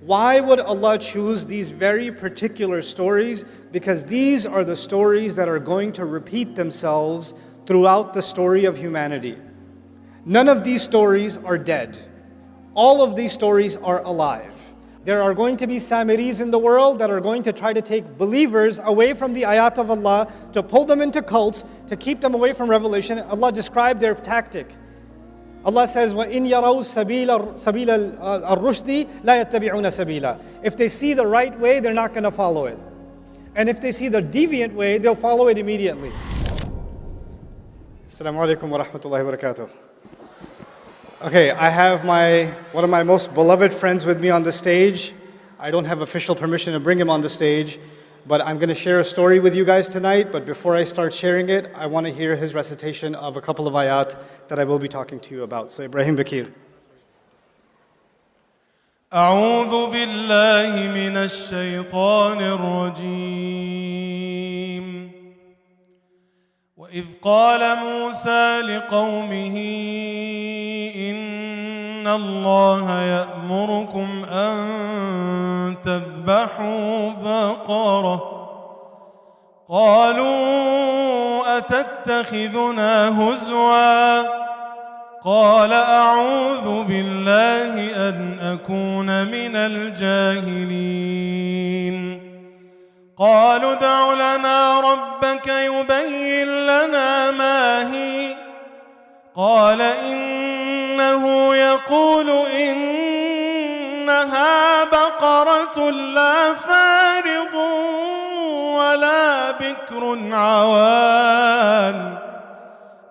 Why would Allah choose these very particular stories? Because these are the stories that are going to repeat themselves throughout the story of humanity. None of these stories are dead. All of these stories are alive. There are going to be Samiris in the world that are going to try to take believers away from the ayat of Allah, to pull them into cults, to keep them away from revelation. Allah described their tactic. Allah says, وَإِنْ يَرَوْا سَبِيلَ الرُّشْدِ لَا يَتَّبِعُونَ سَبِيلًا. If they see the right way, they're not going to follow it. And if they see the deviant way, they'll follow it immediately. Assalamu alaikum wa rahmatullahi wa barakatuh. Okay, I have one of my most beloved friends with me on the stage. I don't have official permission to bring him on the stage, but I'm going to share a story with you guys tonight. But before I start sharing it, I want to hear his recitation of a couple of ayat that I will be talking to you about. So Ibrahim Bakir. أعوذ بالله من الشيطان الرجيم وإذ قال موسى لقومه إن الله يأمركم أن تذبحوا بقرة قالوا أتتخذنا هزوا قال أعوذ بالله أن أكون من الجاهلين قالوا ادع لنا ربك يبين لنا ما هي قال إنه يقول إنها بقرة لا فارض ولا بكر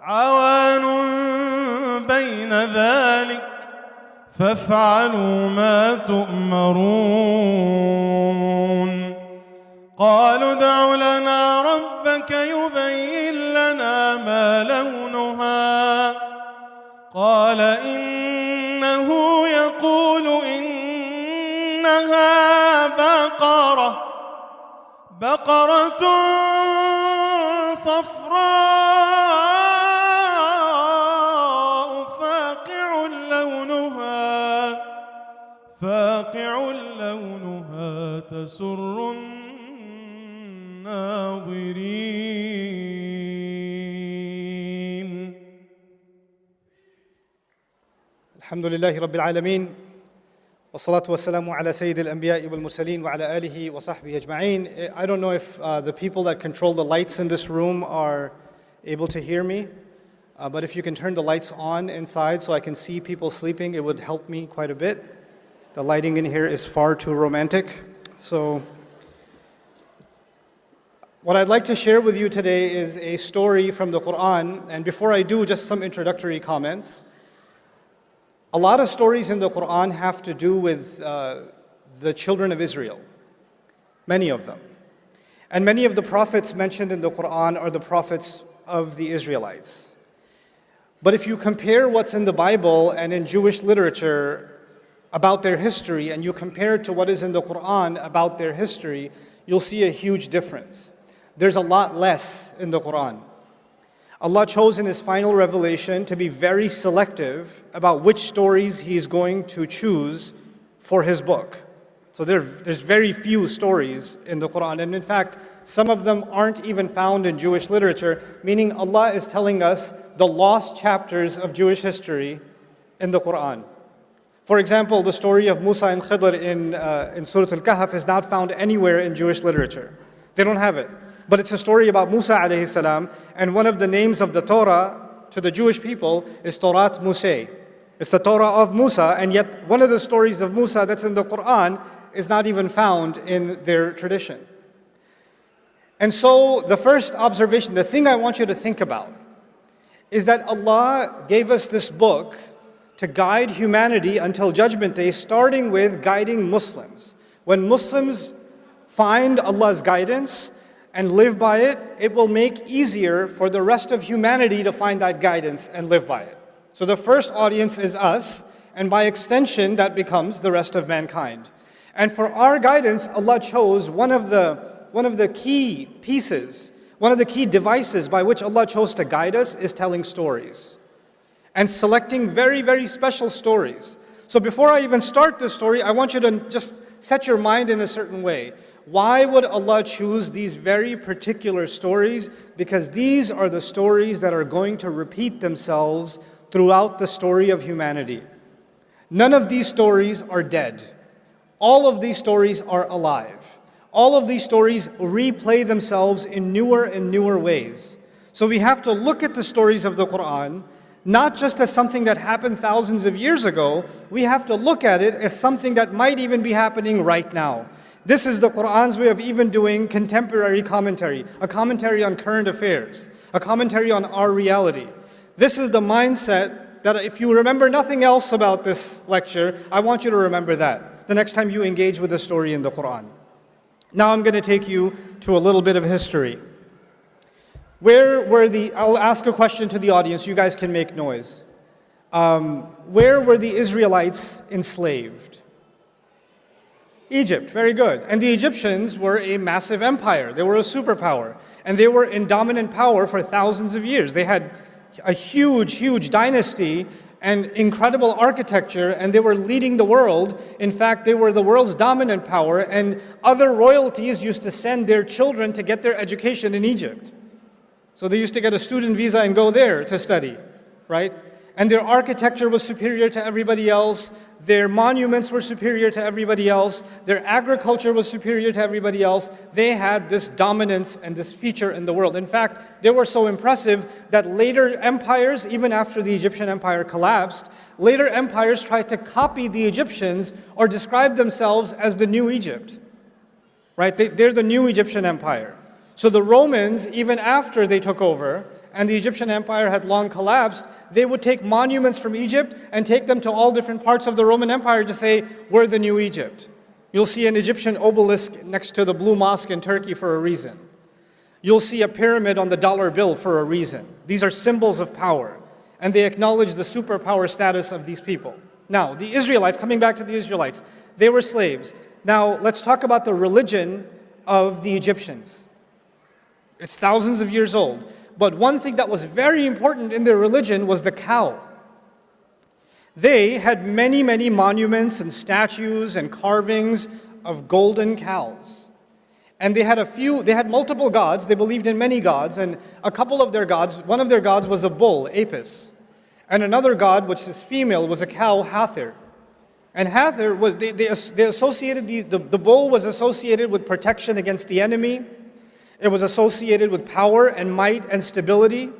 عوان بين ذلك فافعلوا ما تؤمرون قالوا ادع لنا ربك يبين لنا ما لونها قال إنه يقول إنها بقرة صفراء فاقع لونها تسر الناظرين. الحمد لله رب العالمين والصلاة والسلام على سيد الأنبياء والمرسلين وعلى آله وصحبه أجمعين. I don't know if the people that control the lights in this room are able to hear me, but if you can turn the lights on inside so I can see people sleeping, it would help me quite a bit. The lighting in here is far too romantic. So what I'd like to share with you today is a story from the Quran. And before I do, just some introductory comments. A lot of stories in the Quran have to do with the children of Israel, many of them. And many of the prophets mentioned in the Quran are the prophets of the Israelites. But if you compare what's in the Bible and in Jewish literature about their history, and you compare it to what is in the Quran about their history, you'll see a huge difference. There's a lot less in the Quran. Allah chose in His final revelation to be very selective about which stories He's going to choose for His book. So there's very few stories in the Quran, and in fact, some of them aren't even found in Jewish literature, meaning Allah is telling us the lost chapters of Jewish history in the Quran. For example, the story of Musa and Khidr in Surah Al-Kahf is not found anywhere in Jewish literature. They don't have it. But it's a story about Musa alayhi salam, and one of the names of the Torah to the Jewish people is Torat Musa. It's the Torah of Musa, and yet one of the stories of Musa that's in the Quran is not even found in their tradition. And so the first observation, the thing I want you to think about, is that Allah gave us this book to guide humanity until Judgment Day, starting with guiding Muslims. When Muslims find Allah's guidance and live by it, it will make easier for the rest of humanity to find that guidance and live by it. So the first audience is us, and by extension, that becomes the rest of mankind. And for our guidance, Allah chose one of the key pieces, one of the key devices by which Allah chose to guide us is telling stories. And selecting very, very special stories. So before I even start this story, I want you to just set your mind in a certain way. Why would Allah choose these very particular stories? Because these are the stories that are going to repeat themselves throughout the story of humanity. None of these stories are dead. All of these stories are alive. All of these stories replay themselves in newer and newer ways. So we have to look at the stories of the Quran not just as something that happened thousands of years ago. We have to look at it as something that might even be happening right now. This is the Quran's way of even doing contemporary commentary, a commentary on current affairs, a commentary on our reality. This is the mindset that if you remember nothing else about this lecture, I want you to remember that the next time you engage with a story in the Quran. Now I'm going to take you to a little bit of history. I'll ask a question to the audience, you guys can make noise. Where were the Israelites enslaved? Egypt, very good. And the Egyptians were a massive empire. They were a superpower. And they were in dominant power for thousands of years. They had a huge, huge dynasty and incredible architecture, and they were leading the world. In fact, they were the world's dominant power, and other royalties used to send their children to get their education in Egypt. So they used to get a student visa and go there to study, right? And their architecture was superior to everybody else. Their monuments were superior to everybody else. Their agriculture was superior to everybody else. They had this dominance and this feature in the world. In fact, they were so impressive that later empires, even after the Egyptian empire collapsed, later empires tried to copy the Egyptians or describe themselves as the new Egypt, right? They're the new Egyptian empire. So the Romans, even after they took over, and the Egyptian empire had long collapsed, they would take monuments from Egypt and take them to all different parts of the Roman Empire to say, we're the new Egypt. You'll see an Egyptian obelisk next to the Blue Mosque in Turkey for a reason. You'll see a pyramid on the dollar bill for a reason. These are symbols of power, and they acknowledge the superpower status of these people. Now, the Israelites, coming back to the Israelites, they were slaves. Now, let's talk about the religion of the Egyptians. It's thousands of years old. But one thing that was very important in their religion was the cow. They had many, many monuments and statues and carvings of golden cows. And they had multiple gods. They believed in many gods. And a couple of their gods, one of their gods was a bull, Apis. And another god, which is female, was a cow, Hathor. And Hathor was, they associated, the bull was associated with protection against the enemy. It was associated with power and might and stability.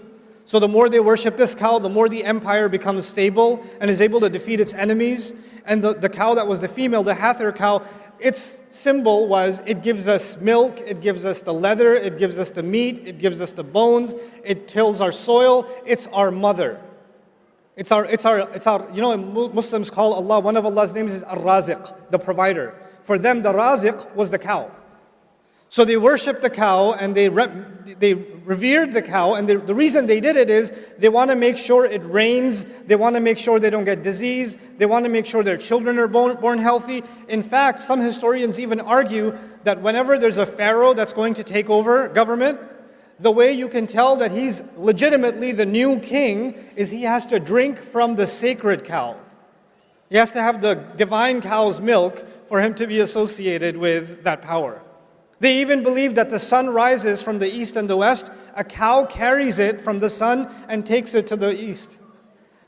So the more they worship this cow, the more the empire becomes stable and is able to defeat its enemies. And the cow that was the female, the Hathor cow, its symbol was it gives us milk, it gives us the leather, it gives us the meat, it gives us the bones, it tills our soil, it's our mother. It's our, you know, Muslims call Allah, one of Allah's names is Ar-Raziq, the provider. For them, the Raziq was the cow. So they worshipped the cow and they revered the cow, and the reason they did it is they want to make sure it rains, they want to make sure they don't get disease, they want to make sure their children are born healthy. In fact, some historians even argue that whenever there's a pharaoh that's going to take over government, the way you can tell that he's legitimately the new king is he has to drink from the sacred cow. He has to have the divine cow's milk for him to be associated with that power. They even believe that the sun rises from the east and the west. A cow carries it from the sun and takes it to the east.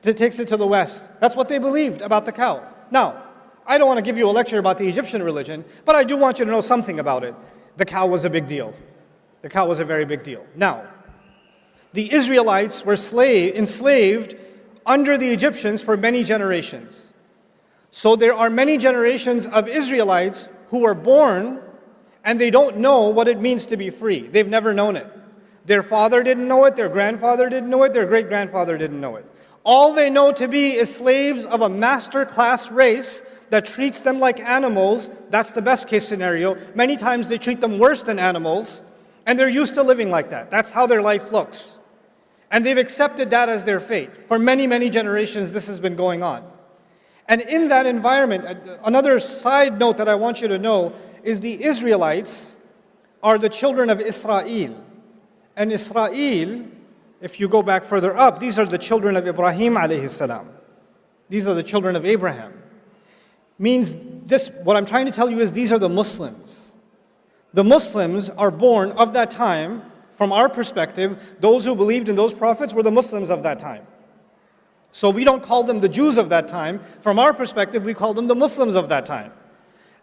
It takes it to the west. That's what they believed about the cow. Now, I don't want to give you a lecture about the Egyptian religion, but I do want you to know something about it. The cow was a big deal. The cow was a very big deal. Now, the Israelites were enslaved under the Egyptians for many generations. So there are many generations of Israelites who were born and they don't know what it means to be free. They've never known it. Their father didn't know it, their grandfather didn't know it, their great-grandfather didn't know it. All they know to be is slaves of a master class race that treats them like animals. That's the best case scenario. Many times they treat them worse than animals, and they're used to living like that. That's how their life looks. And they've accepted that as their fate. For many, many generations, this has been going on. And in that environment, another side note that I want you to know is the Israelites are the children of Israel. And Israel, if you go back further up, these are the children of Ibrahim alayhi salam. These are the children of Abraham. means this, what I'm trying to tell you is these are the Muslims. The Muslims are born of that time. From our perspective, those who believed in those prophets were the Muslims of that time. So we don't call them the Jews of that time. From our perspective, we call them the Muslims of that time.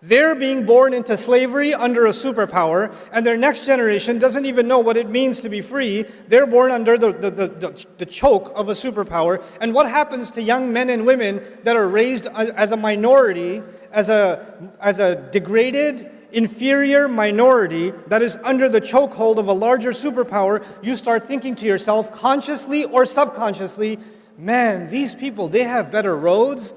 They're being born into slavery under a superpower, and their next generation doesn't even know what it means to be free. They're born under the choke of a superpower. And what happens to young men and women that are raised as a minority, as a degraded, inferior minority that is under the chokehold of a larger superpower? You start thinking to yourself, consciously or subconsciously, man, these people, they have better roads,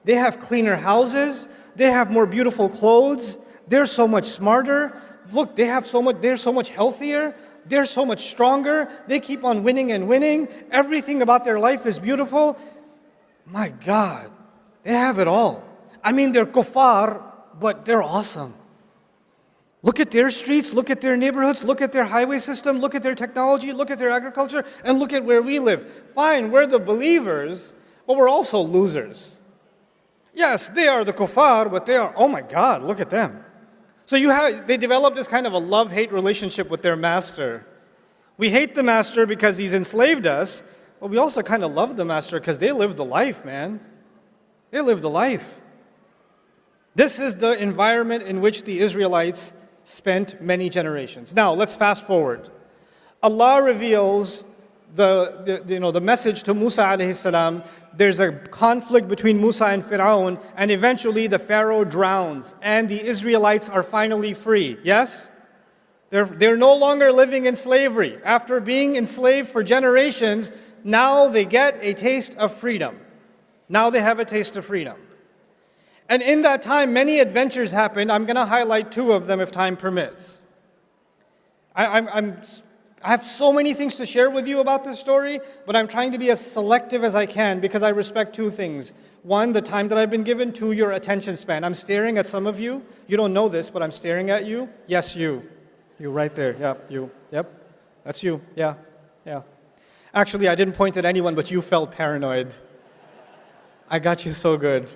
they have cleaner houses, they have more beautiful clothes, they're so much smarter, look, they're so much healthier, they're so much stronger, they keep on winning and winning, everything about their life is beautiful. My God, they have it all. I mean, they're kuffar, but they're awesome. Look at their streets, look at their neighborhoods, look at their highway system, look at their technology, look at their agriculture, and look at where we live. Fine, we're the believers, but we're also losers. Yes, they are the kuffar, but they are, oh my God, look at them. So they develop this kind of a love-hate relationship with their master. We hate the master because he's enslaved us, but we also kind of love the master because they live the life, man. They live the life. This is the environment in which the Israelites spent many generations. Now, let's fast forward. Allah reveals the message to Musa alayhi salam. There's a conflict between Musa and Fir'aun, and eventually the Pharaoh drowns, and the Israelites are finally free. Yes? They're no longer living in slavery. After being enslaved for generations, now they get a taste of freedom. Now they have a taste of freedom. And in that time, many adventures happened. I'm going to highlight two of them if time permits. I have so many things to share with you about this story, but I'm trying to be as selective as I can because I respect two things. One, the time that I've been given. Two, your attention span. I'm staring at some of you. You don't know this, but I'm staring at you. Yes, you. You right there. Yep, you. Yep. That's you. Yeah. Yeah. Actually, I didn't point at anyone, but you felt paranoid. I got you so good.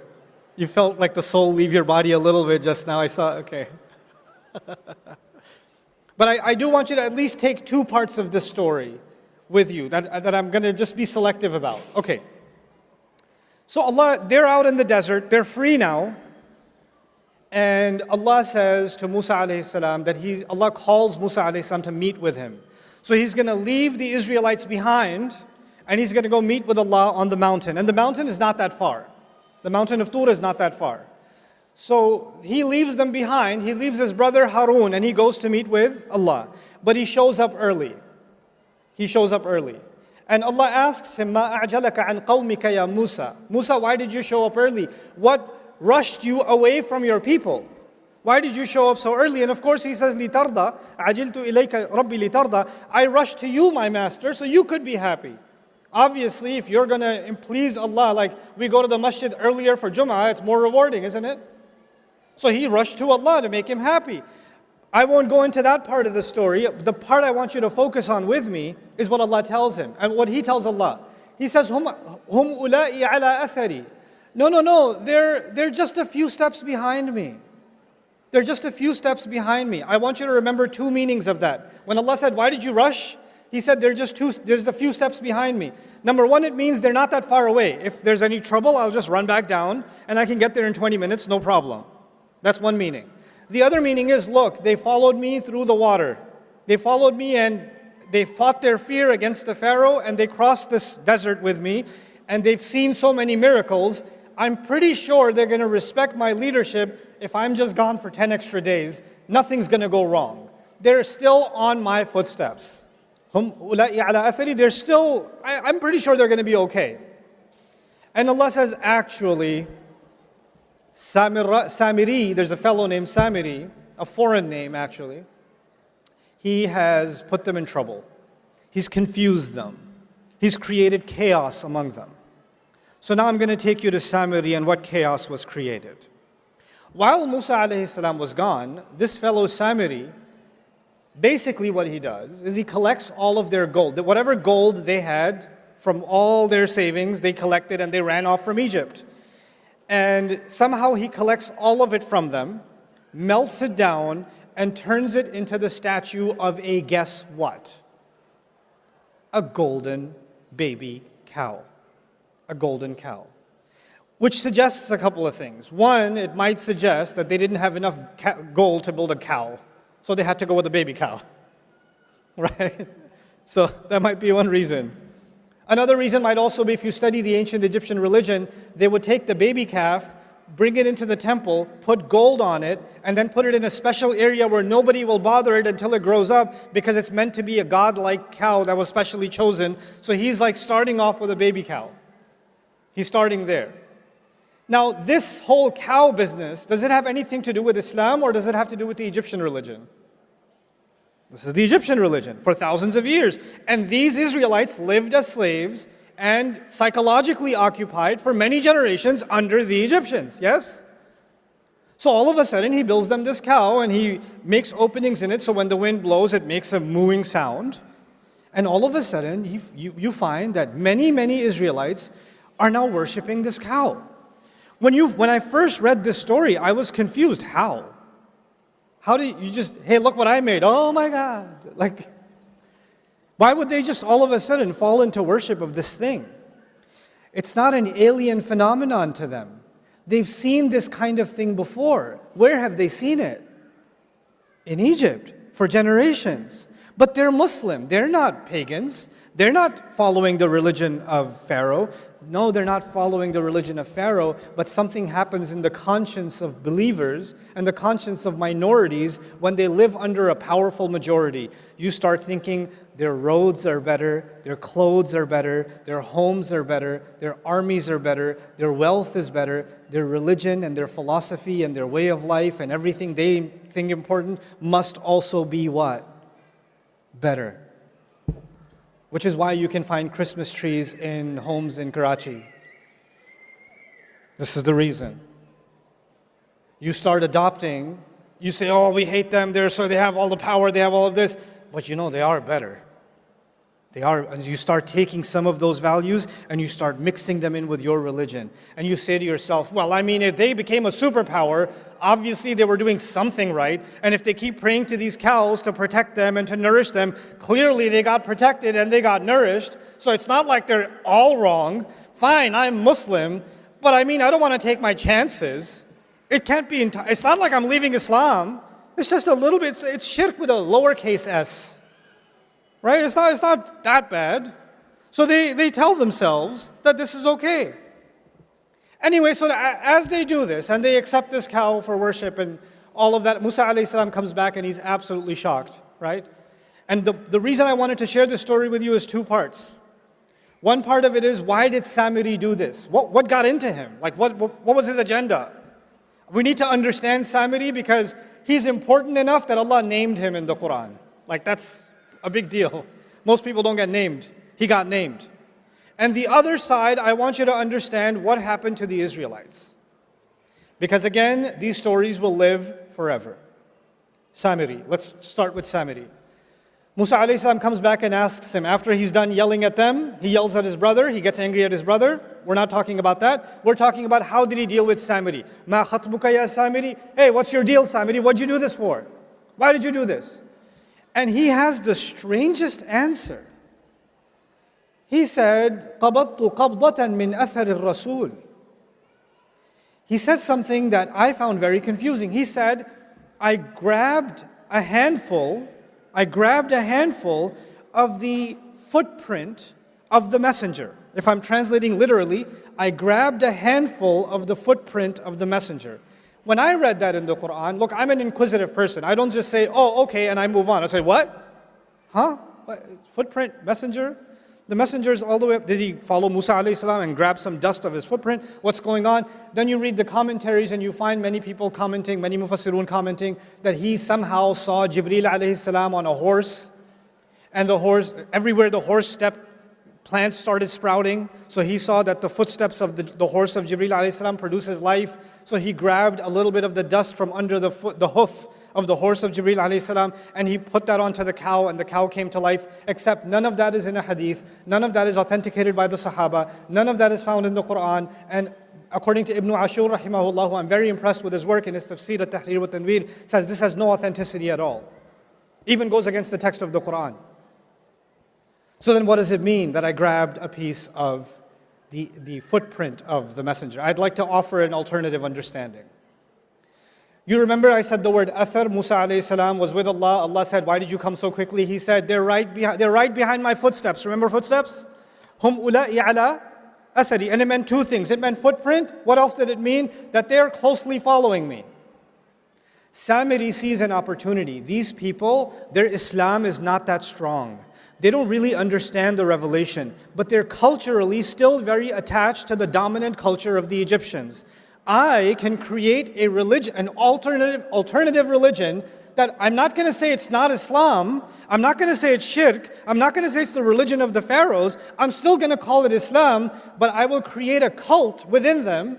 You felt like the soul leave your body a little bit just now. I saw, okay. But I do want you to at least take two parts of this story with you that I'm going to just be selective about. Okay. So Allah, they're out in the desert. They're free now. And Allah says to Musa alayhi salam that Allah calls Musa alayhi salam to meet with him. So he's going to leave the Israelites behind and he's going to go meet with Allah on the mountain. And the mountain is not that far. The mountain of Tur is not that far. So he leaves them behind. He leaves his brother Harun and he goes to meet with Allah. But he shows up early. He shows up early. And Allah asks him, مَا أَعْجَلَكَ عَنْ قَوْمِكَ يَا Musa. Musa, why did you show up early? What rushed you away from your people? Why did you show up so early? And of course he says, لِتَرْضَى عَجِلْتُ إِلَيْكَ رَبِّي لِتَرْضَى. I rushed to you, my master, so you could be happy. Obviously, if you're going to please Allah, like we go to the masjid earlier for Jum'ah, it's more rewarding, isn't it? So he rushed to Allah to make him happy. I won't go into that part of the story. The part I want you to focus on with me is what Allah tells him and what he tells Allah. He says, hum ula'i ala athari. No, they're just a few steps behind me. They're just a few steps behind me. I want you to remember two meanings of that. When Allah said, why did you rush? He said, there's a few steps behind me. Number one, it means they're not that far away. If there's any trouble, I'll just run back down and I can get there in 20 minutes, no problem. That's one meaning. The other meaning is, look, they followed me through the water. They followed me and they fought their fear against the Pharaoh and they crossed this desert with me and they've seen so many miracles. I'm pretty sure they're going to respect my leadership if I'm just gone for 10 extra days. Nothing's going to go wrong. They're still on my footsteps. They're still, I'm pretty sure they're going to be okay. And Allah says, actually, Samiri, there's a fellow named Samiri, a foreign name actually. He has put them in trouble. He's confused them. He's created chaos among them. So now I'm going to take you to Samiri and what chaos was created. While Musa alayhi salam was gone, this fellow Samiri, basically what he does is he collects all of their gold. Whatever gold they had from all their savings, they collected and they ran off from Egypt. And somehow he collects all of it from them, melts it down, and turns it into the statue of a guess what? A golden baby cow. A golden cow. Which suggests a couple of things. One, it might suggest that they didn't have enough gold to build a cow, so they had to go with a baby cow. Right? So that might be one reason. Another reason might also be, if you study the ancient Egyptian religion, they would take the baby calf, bring it into the temple, put gold on it, and then put it in a special area where nobody will bother it until it grows up, because it's meant to be a godlike cow that was specially chosen. So he's like starting off with a baby cow. He's starting there. Now, this whole cow business, does it have anything to do with Islam, or does it have to do with the Egyptian religion? This is the Egyptian religion for thousands of years. And these Israelites lived as slaves and psychologically occupied for many generations under the Egyptians, yes? So all of a sudden he builds them this cow, and he makes openings in it so when the wind blows it makes a mooing sound. And all of a sudden you find that many Israelites are now worshiping this cow. When I first read this story, I was confused. How? How do you just, hey, look what I made. Oh my God. Like, why would they just all of a sudden fall into worship of this thing? It's not an alien phenomenon to them. They've seen this kind of thing before. Where have they seen it? In Egypt, for generations. But they're Muslim. They're not pagans. They're not following the religion of Pharaoh. No, they're not following the religion of Pharaoh, but something happens in the conscience of believers and the conscience of minorities when they live under a powerful majority. You start thinking their roads are better, their clothes are better, their homes are better, their armies are better, their wealth is better, their religion and their philosophy and their way of life and everything they think important must also be what? Better. Which is why you can find Christmas trees in homes in Karachi. This is the reason. You start adopting, you say, oh, we hate them, they have all the power, they have all of this, but you know they are better. They are, and you start taking some of those values and you start mixing them in with your religion. And you say to yourself, well, I mean, if they became a superpower, obviously they were doing something right. And if they keep praying to these cows to protect them and to nourish them, clearly they got protected and they got nourished. So it's not like they're all wrong. Fine, I'm Muslim, but I mean, I don't want to take my chances. It can't be, it's not like I'm leaving Islam. It's just a little bit, it's shirk with a lowercase s. Right? It's not that bad. So they tell themselves that this is okay. Anyway, so as they do this, and they accept this cow for worship and all of that, Musa alayhi salam comes back and he's absolutely shocked, right? And the reason I wanted to share this story with you is two parts. One part of it is, why did Samiri do this? What got into him? Like, what was his agenda? We need to understand Samiri because he's important enough that Allah named him in the Quran. Like, that's a big deal. Most people don't get named. He got named. And the other side, I want you to understand what happened to the Israelites. Because again, these stories will live forever. Samiri. Let's start with Samiri. Musa alayhi salam comes back and asks him, after he's done yelling at them, he yells at his brother, he gets angry at his brother. We're not talking about that. We're talking about how did he deal with Samiri. Ma khatbuka ya Samiri? Hey, what's your deal, Samiri? What'd you do this for? Why did you do this? And he has the strangest answer. He said, قَبَضْتُ قَبْضَةً مِّنْ أَثَرِ الرَّسُولِ. He said something that I found very confusing. He said, I grabbed a handful of the footprint of the messenger. If I'm translating literally, I grabbed a handful of the footprint of the messenger. When I read that in the Quran, look, I'm an inquisitive person. I don't just say, oh, okay, and I move on. I say, what? Huh? What? Footprint, messenger? The messenger's all the way up. Did he follow Musa alayhi salam and grab some dust of his footprint? What's going on? Then you read the commentaries and you find many people commenting, many mufassirun commenting, that he somehow saw Jibreel alayhi salam on a horse. And the horse, everywhere the horse stepped, plants started sprouting. So he saw that the footsteps of the horse of Jibreel alayhi salam produces life. So he grabbed a little bit of the dust from under the hoof of the horse of Jibreel alayhi salam, and he put that onto the cow, and the cow came to life. Except none of that is in a hadith, none of that is authenticated by the Sahaba, none of that is found in the Quran, and according to Ibn Ashur rahimahullah, who I'm very impressed with his work in his tafsir al-Tahrir wa Tanweer, says this has no authenticity at all. Even goes against the text of the Quran. So then what does it mean that I grabbed a piece of the footprint of the messenger? I'd like to offer an alternative understanding. You remember I said the word athar. Musa alayhi salam was with Allah. Allah said, why did you come so quickly? He said, they're right behind my footsteps. Remember footsteps? Hum ula'i ala athari. And it meant two things. It meant footprint. What else did it mean? That they're closely following me. Samiri sees an opportunity. These people, their Islam is not that strong. They don't really understand the revelation, but they're culturally still very attached to the dominant culture of the Egyptians. I can create a religion, an alternative religion that I'm not going to say it's not Islam. I'm not going to say it's shirk. I'm not going to say it's the religion of the pharaohs. I'm still going to call it Islam, but I will create a cult within them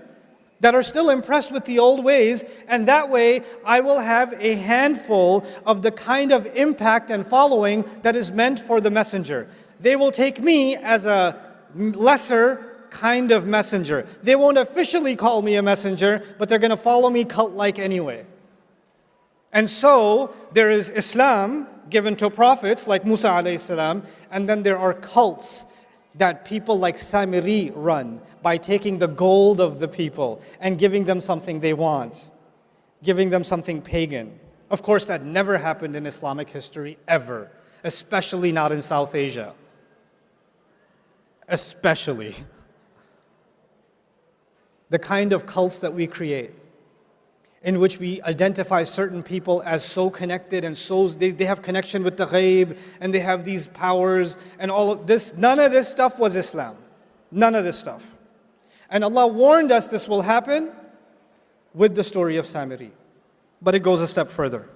that are still impressed with the old ways, and that way I will have a handful of the kind of impact and following that is meant for the messenger. They will take me as a lesser kind of messenger. They won't officially call me a messenger, but they're going to follow me cult-like anyway. And so there is Islam given to prophets like Musa alayhi salam, and then there are cults that people like Samiri run by taking the gold of the people and giving them something they want, giving them something pagan. Of course, that never happened in Islamic history ever, especially not in South Asia. Especially. The kind of cults that we create, in which we identify certain people as so connected and so they have connection with the ghaib and they have these powers and all of this. None of this stuff was Islam. None of this stuff. And Allah warned us this will happen with the story of Samiri. But it goes a step further.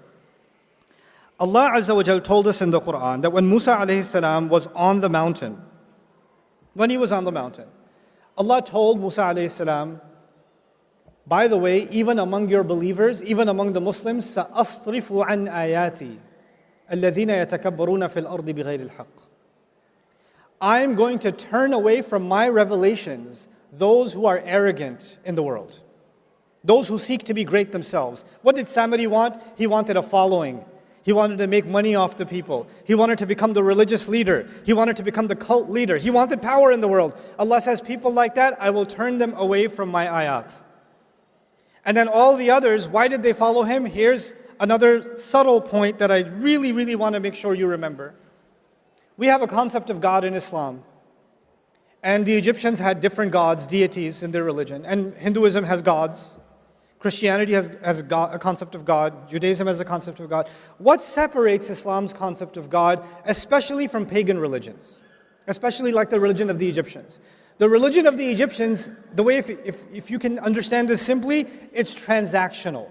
Allah Azza wa Jal told us in the Quran that when Musa alayhi salam was on the mountain, Allah told Musa alayhi salam, by the way, even among your believers, even among the Muslims, سَأَصْرِفُ عَنْ آيَاتِي الَّذِينَ يَتَكَبَّرُونَ فِي الْأَرْضِ بِغَيْرِ الْحَقِّ. I'm going to turn away from my revelations those who are arrogant in the world, those who seek to be great themselves. What did Samiri want? He wanted a following. He wanted to make money off the people. He wanted to become the religious leader. He wanted to become the cult leader. He wanted power in the world. Allah says, people like that, I will turn them away from my ayat. And then all the others, why did they follow him? Here's another subtle point that I really, really want to make sure you remember. We have a concept of God in Islam. And the Egyptians had different gods, deities in their religion. And Hinduism has gods. Christianity has a concept of God. Judaism has a concept of God. What separates Islam's concept of God, especially from pagan religions? Especially like the religion of the Egyptians. The religion of the Egyptians, the way if you can understand this simply, it's transactional.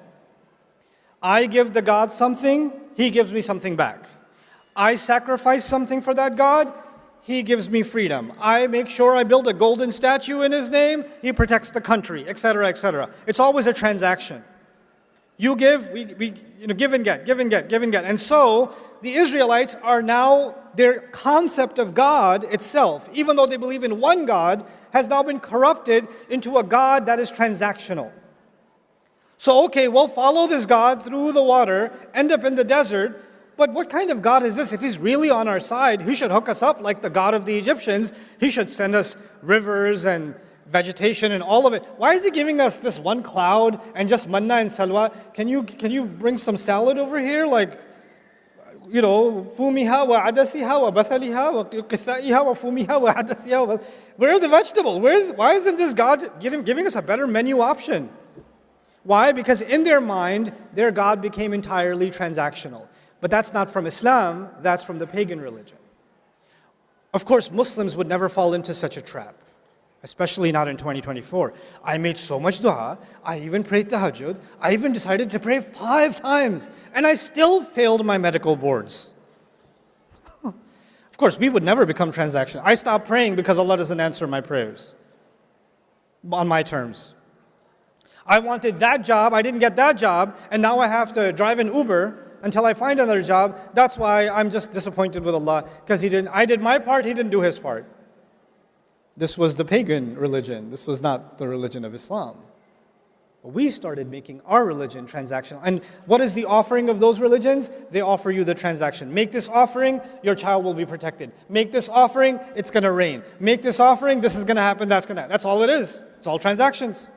I give the God something, he gives me something back. I sacrifice something for that God, he gives me freedom. I make sure I build a golden statue in his name, he protects the country, etc., etc. It's always a transaction. You give, we give and get, give and get, give and get. And so the Israelites are now, their concept of God itself, even though they believe in one God, has now been corrupted into a God that is transactional. So okay, we'll follow this God through the water, end up in the desert, but what kind of God is this? If he's really on our side, he should hook us up like the God of the Egyptians. He should send us rivers and vegetation and all of it. Why is he giving us this one cloud and just manna and salwa? Can you bring some salad over here? Like, fumiha wa adasiha wa bathaliha wa qithaiha wa fumiha wa adasiha. Where's the vegetable? Why isn't this God giving us a better menu option? Why? Because in their mind, their God became entirely transactional. But that's not from Islam, that's from the pagan religion. Of course, Muslims would never fall into such a trap, especially not in 2024. I made so much dua, I even prayed tahajjud, I even decided to pray 5 times, and I still failed my medical boards. Of course, we would never become transactional. I stopped praying because Allah doesn't answer my prayers on my terms. I wanted that job, I didn't get that job, and now I have to drive an Uber until I find another job. That's why I'm just disappointed with Allah, because I did my part, he didn't do his part. This was the pagan religion. This was not the religion of Islam. We started making our religion transactional. And what is the offering of those religions? They offer you the transaction. Make this offering, your child will be protected. Make this offering, it's going to rain. Make this offering, this is going to happen, that's going to happen. That's all it is. It's all transactions.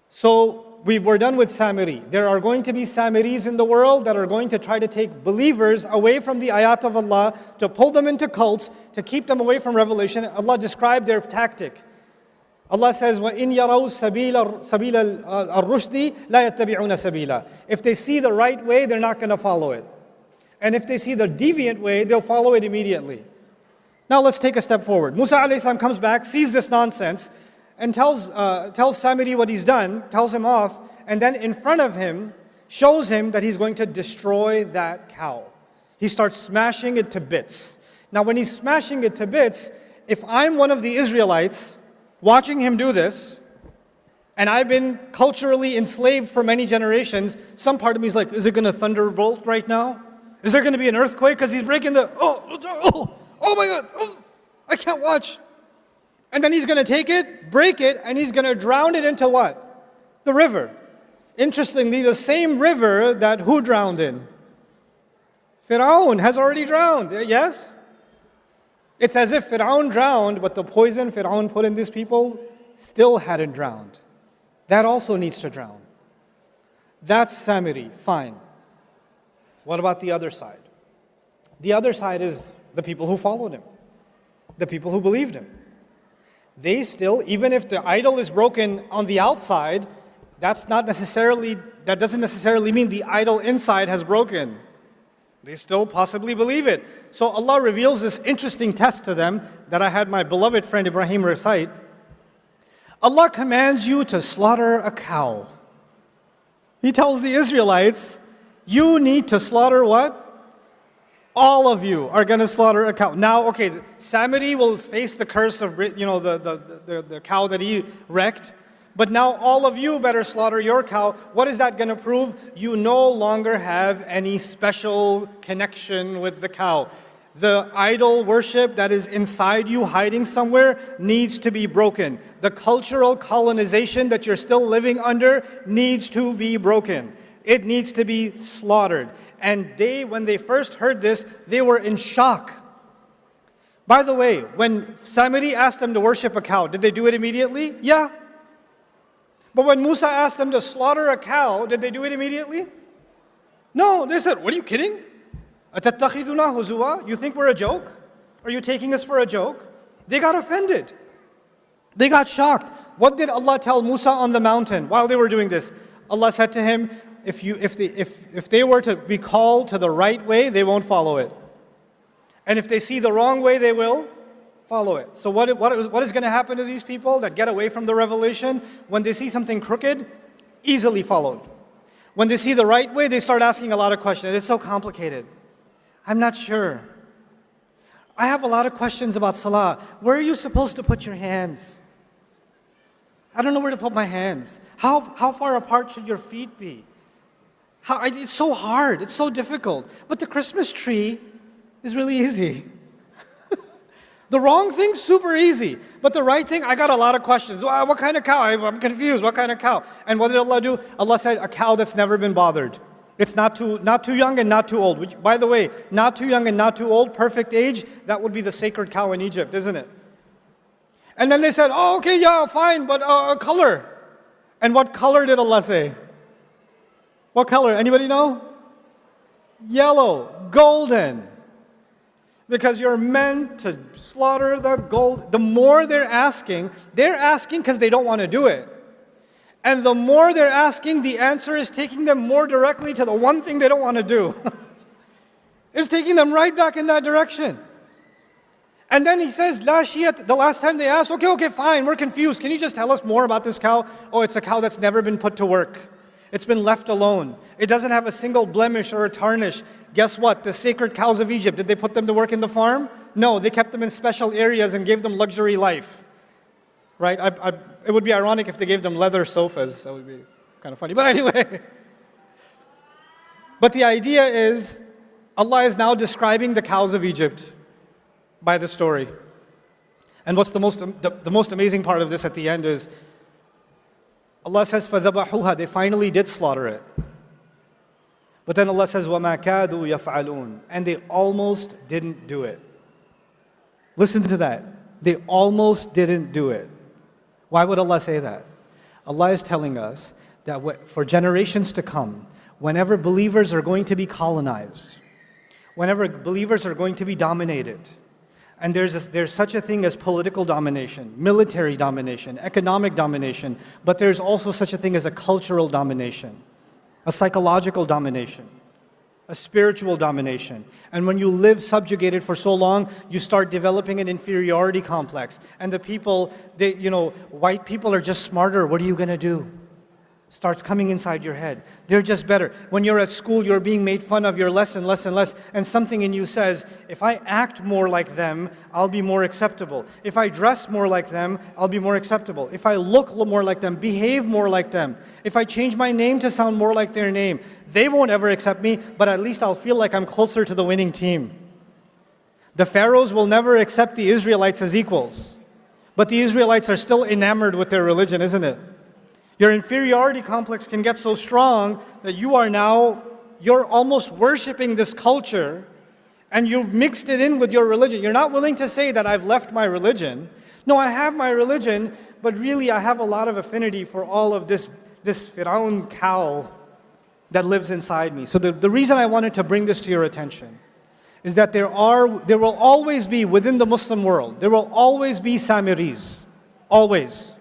So we're done with Samiri. There are going to be Samiris in the world that are going to try to take believers away from the ayat of Allah, to pull them into cults, to keep them away from revelation. Allah described their tactic. Allah says, وَإِنْ يَرَوْا سَبِيلَ الرُّشْدِ لَا يَتَّبِعُونَ سَبِيلًا. If they see the right way, they're not going to follow it. And if they see the deviant way, they'll follow it immediately. Now let's take a step forward. Musa alayhi salam comes back, sees this nonsense, and tells Samiri what he's done, tells him off, and then in front of him, shows him that he's going to destroy that cow. He starts smashing it to bits. Now when he's smashing it to bits, if I'm one of the Israelites, watching him do this, and I've been culturally enslaved for many generations, some part of me is like, is it going to thunderbolt right now? Is there going to be an earthquake? Because he's breaking oh my God, I can't watch. And then he's going to take it, break it, and he's going to drown it into what? The river. Interestingly, the same river that who drowned in? Fir'aun has already drowned, yes? It's as if Fir'aun drowned, but the poison Fir'aun put in these people still hadn't drowned. That also needs to drown. That's Samiri, fine. What about the other side? The other side is the people who followed him, the people who believed him. They still, even if the idol is broken on the outside, that doesn't necessarily mean the idol inside has broken. They still possibly believe it. So Allah reveals this interesting test to them that I had my beloved friend Ibrahim recite. Allah commands you to slaughter a cow. He tells the Israelites, you need to slaughter what? All of you are going to slaughter a cow. Now, okay, Samiri will face the curse of, the cow that he wrecked. But now all of you better slaughter your cow. What is that going to prove? You no longer have any special connection with the cow. The idol worship that is inside you, hiding somewhere, needs to be broken. The cultural colonization that you're still living under needs to be broken. It needs to be slaughtered. And when they first heard this, they were in shock. By the way, when Samiri asked them to worship a cow, did they do it immediately? Yeah. But when Musa asked them to slaughter a cow, did they do it immediately? No, they said, what are you kidding? أَتَتَّخِذُنَا هُزُوًا? You think we're a joke? Are you taking us for a joke? They got offended. They got shocked. What did Allah tell Musa on the mountain while they were doing this? Allah said to him, if they were to be called to the right way, they won't follow it. And if they see the wrong way, they will follow it. So what is going to happen to these people that get away from the revelation? When they see something crooked, easily followed. When they see the right way, they start asking a lot of questions. It's so complicated. I'm not sure. I have a lot of questions about salah. Where are you supposed to put your hands? I don't know where to put my hands. How far apart should your feet be? It's so hard. It's so difficult. But the Christmas tree is really easy. The wrong thing's super easy. But the right thing, I got a lot of questions. What kind of cow? I'm confused. What kind of cow? And what did Allah do? Allah said, a cow that's never been bothered. It's not too young and not too old. Which, by the way, not too young and not too old, perfect age, that would be the sacred cow in Egypt, isn't it? And then they said, oh, okay, yeah, fine, but color. And what color did Allah say? What color? Anybody know? Yellow, golden. Because you're meant to slaughter the gold. The more they're asking because they don't want to do it. And the more they're asking, the answer is taking them more directly to the one thing they don't want to do. It's taking them right back in that direction. And then he says, La shiyat, the last time they asked, okay, fine, we're confused. Can you just tell us more about this cow? Oh, it's a cow that's never been put to work. It's been left alone. It doesn't have a single blemish or a tarnish. Guess what? The sacred cows of Egypt, did they put them to work in the farm? No, they kept them in special areas and gave them luxury life. Right? It would be ironic if they gave them leather sofas. That would be kind of funny. But anyway. But the idea is, Allah is now describing the cows of Egypt by the story. And what's the most amazing part of this at the end is, Allah says, فَذَبَحُوهَا, they finally did slaughter it. But then Allah says, وَمَا كَادُوا يَفْعَلُونَ, and they almost didn't do it. Listen to that. They almost didn't do it. Why would Allah say that? Allah is telling us that for generations to come, whenever believers are going to be colonized, whenever believers are going to be dominated, and there's such a thing as political domination, military domination, economic domination, but there's also such a thing as a cultural domination, a psychological domination, a spiritual domination. And when you live subjugated for so long, you start developing an inferiority complex. And the people, white people are just smarter. What are you going to do? Starts coming inside your head. They're just better. When you're at school, you're being made fun of, you're less and less and less, and something in you says, if I act more like them, I'll be more acceptable. If I dress more like them, I'll be more acceptable. If I look more like them, behave more like them, if I change my name to sound more like their name, they won't ever accept me, but at least I'll feel like I'm closer to the winning team. The pharaohs will never accept the Israelites as equals, but the Israelites are still enamored with their religion, isn't it? Your inferiority complex can get so strong that you're almost worshiping this culture and you've mixed it in with your religion. You're not willing to say that I've left my religion. No, I have my religion, but really I have a lot of affinity for all of this Firaun cow that lives inside me. So the reason I wanted to bring this to your attention is that there will always be, within the Muslim world, there will always be Samiris. Always.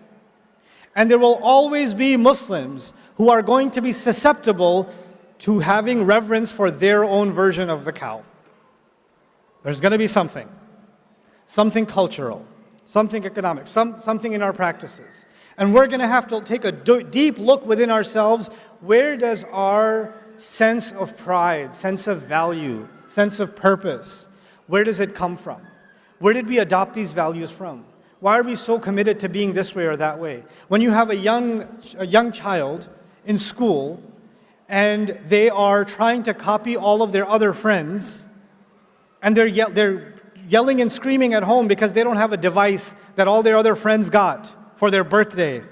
And there will always be Muslims who are going to be susceptible to having reverence for their own version of the cow. There's going to be something cultural, something economic, something in our practices. And we're going to have to take a deep look within ourselves. Where does our sense of pride, sense of value, sense of purpose, where does it come from? Where did we adopt these values from? Why are we so committed to being this way or that way? When you have a young child in school and they are trying to copy all of their other friends, and they're yelling and screaming at home because they don't have a device that all their other friends got for their birthday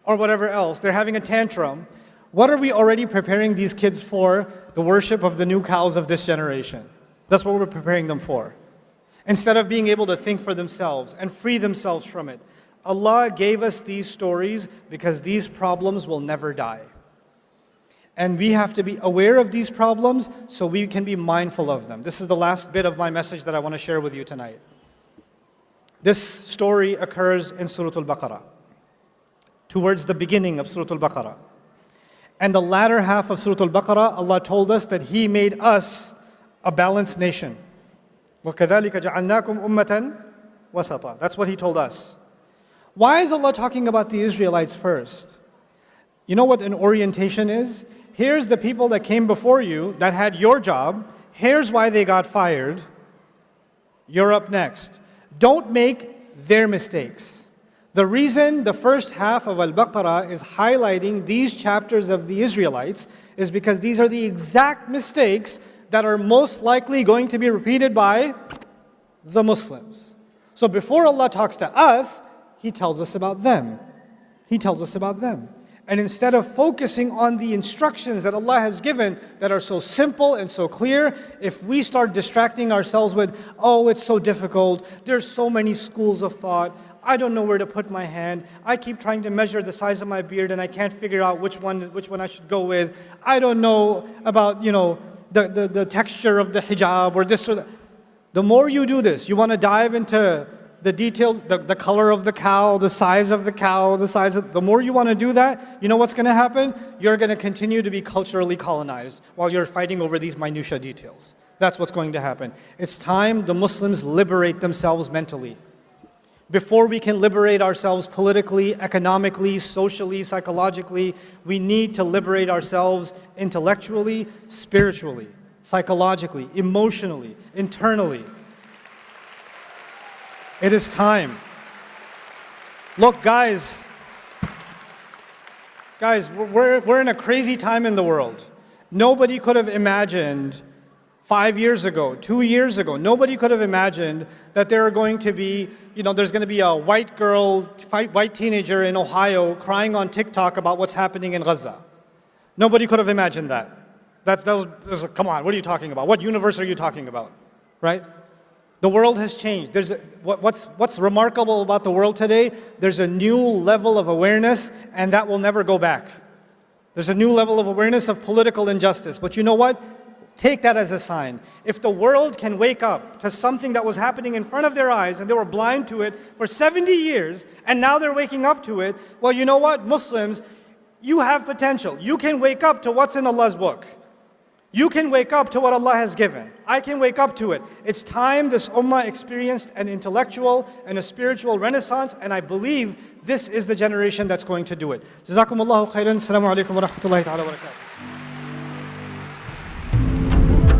or whatever else, they're having a tantrum. What are we already preparing these kids for? The worship of the new cows of this generation. That's what we're preparing them for. Instead of being able to think for themselves and free themselves from it. Allah gave us these stories because these problems will never die. And we have to be aware of these problems so we can be mindful of them. This is the last bit of my message that I want to share with you tonight. This story occurs in Surah Al-Baqarah, towards the beginning of Surah Al-Baqarah. And the latter half of Surah Al-Baqarah, Allah told us that He made us a balanced nation. وَكَذَلِكَ جَعَلْنَاكُمْ أُمَّةً وَسَطًا. That's what He told us. Why is Allah talking about the Israelites first? You know what an orientation is? Here's the people that came before you that had your job. Here's why they got fired. You're up next. Don't make their mistakes. The reason the first half of Al-Baqarah is highlighting these chapters of the Israelites is because these are the exact mistakes that are most likely going to be repeated by the Muslims. So before Allah talks to us, He tells us about them. He tells us about them. And instead of focusing on the instructions that Allah has given that are so simple and so clear, if we start distracting ourselves with, oh, it's so difficult, there's so many schools of thought, I don't know where to put my hand, I keep trying to measure the size of my beard and I can't figure out which one I should go with, I don't know about, the texture of the hijab or this or that. The more you do this, you want to dive into the details, the color of the cow, the size of the cow, the more you want to do that, you know what's going to happen? You're going to continue to be culturally colonized while you're fighting over these minutia details. That's what's going to happen. It's time the Muslims liberate themselves mentally. Before we can liberate ourselves politically, economically, socially, psychologically, we need to liberate ourselves intellectually, spiritually, psychologically, emotionally, internally. It is time. Look, guys, we're in a crazy time in the world. Nobody could have imagined 5 years ago, 2 years ago, nobody could have imagined that there are going to be, there's going to be a white girl, white teenager in Ohio crying on TikTok about what's happening in Gaza. Nobody could have imagined that. Come on, what are you talking about? What universe are you talking about? Right? The world has changed. What's remarkable about the world today? There's a new level of awareness, and that will never go back. There's a new level of awareness of political injustice. But you know what? Take that as a sign. If the world can wake up to something that was happening in front of their eyes and they were blind to it for 70 years, and now they're waking up to it, well, you know what? Muslims, you have potential. You can wake up to what's in Allah's book. You can wake up to what Allah has given. I can wake up to it. It's time this ummah experienced an intellectual and a spiritual renaissance, and I believe this is the generation that's going to do it. Jazakumullahu khairan. Assalamu alaikum wa rahmatullahi ta'ala wa barakatuh.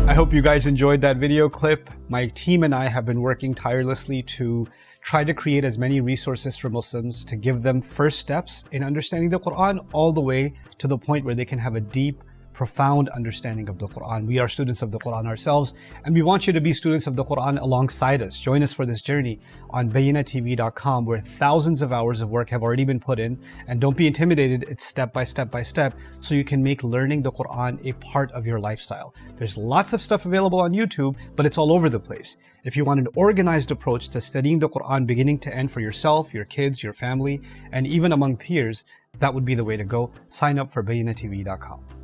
I hope you guys enjoyed that video clip. My team and I have been working tirelessly to try to create as many resources for Muslims to give them first steps in understanding the Quran all the way to the point where they can have a deep, profound understanding of the Quran. We are students of the Quran ourselves, and we want you to be students of the Quran alongside us. Join us for this journey on bayinatv.com, where thousands of hours of work have already been put in. And don't be intimidated, it's step by step by step, so you can make learning the Quran a part of your lifestyle. There's lots of stuff available on YouTube, but it's all over the place. If you want an organized approach to studying the Quran beginning to end for yourself, your kids, your family, and even among peers, that would be the way to go. Sign up for bayinatv.com.